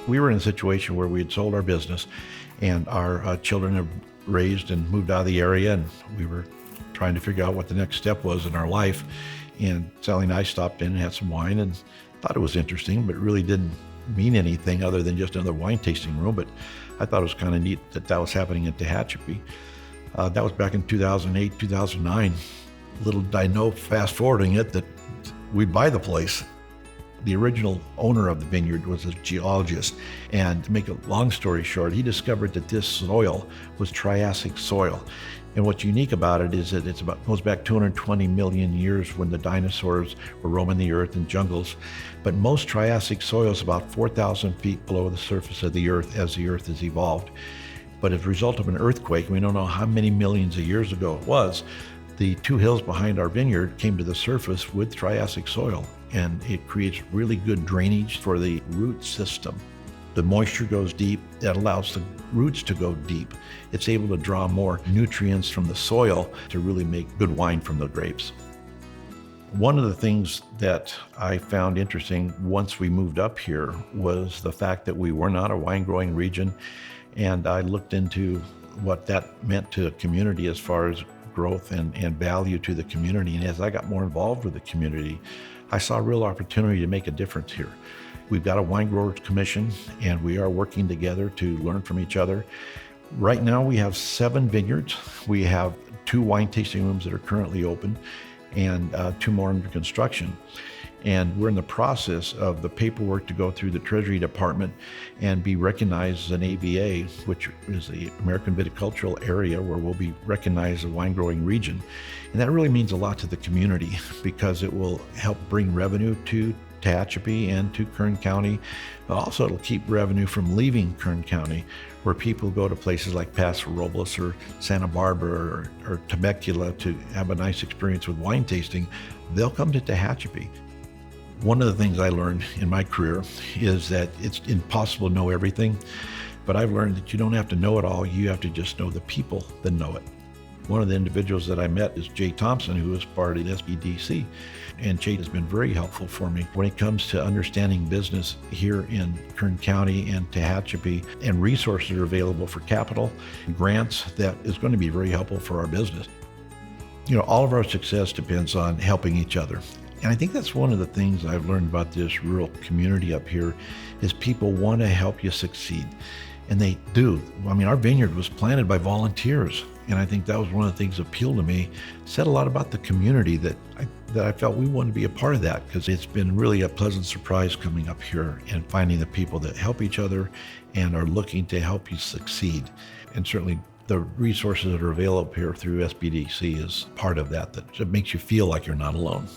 We were in a situation where we had sold our business and our children had raised and moved out of the area, and we were trying to figure out what the next step was in our life. And Sally and I stopped in and had some wine and thought it was interesting, but really didn't mean anything other than just another wine tasting room. But I thought it was kind of neat that that was happening in Tehachapi. That was back in 2008, 2009. Little did I know, fast forwarding it, that we'd buy the place. The original owner of the vineyard was a geologist, and to make a long story short, he discovered that this soil was Triassic soil. And what's unique about it is that goes back 220 million years when the dinosaurs were roaming the earth in jungles. But most Triassic soil is about 4,000 feet below the surface of the earth as the earth has evolved. But as a result of an earthquake, we don't know how many millions of years ago it was, the two hills behind our vineyard came to the surface with Triassic soil, and it creates really good drainage for the root system. The moisture goes deep, that allows the roots to go deep. It's able to draw more nutrients from the soil to really make good wine from the grapes. One of the things that I found interesting once we moved up here was the fact that we were not a wine growing region, and I looked into what that meant to the community as far as growth and value to the community. And as I got more involved with the community, I saw a real opportunity to make a difference here. We've got a wine growers commission, and we are working together to learn from each other. Right now we have 7 vineyards. We have 2 wine tasting rooms that are currently open and 2 more under construction. And we're in the process of the paperwork to go through the Treasury Department and be recognized as an AVA, which is the American Viticultural Area, where we'll be recognized as a wine growing region. And that really means a lot to the community because it will help bring revenue to Tehachapi and to Kern County. But also it'll keep revenue from leaving Kern County, where people go to places like Paso Robles or Santa Barbara or Temecula to have a nice experience with wine tasting. They'll come to Tehachapi. One of the things I learned in my career is that it's impossible to know everything, but I've learned that you don't have to know it all, you have to just know the people that know it. One of the individuals that I met is Jay Thompson, who is part of the SBDC, and Jay has been very helpful for me when it comes to understanding business here in Kern County and Tehachapi, and resources are available for capital, grants that is going to be very helpful for our business. You know, all of our success depends on helping each other. And I think that's one of the things I've learned about this rural community up here is people want to help you succeed. And they do. I mean, our vineyard was planted by volunteers. And I think that was one of the things that appealed to me. Said a lot about the community that I felt we wanted to be a part of that, because it's been really a pleasant surprise coming up here and finding the people that help each other and are looking to help you succeed. And certainly the resources that are available here through SBDC is part of that makes you feel like you're not alone.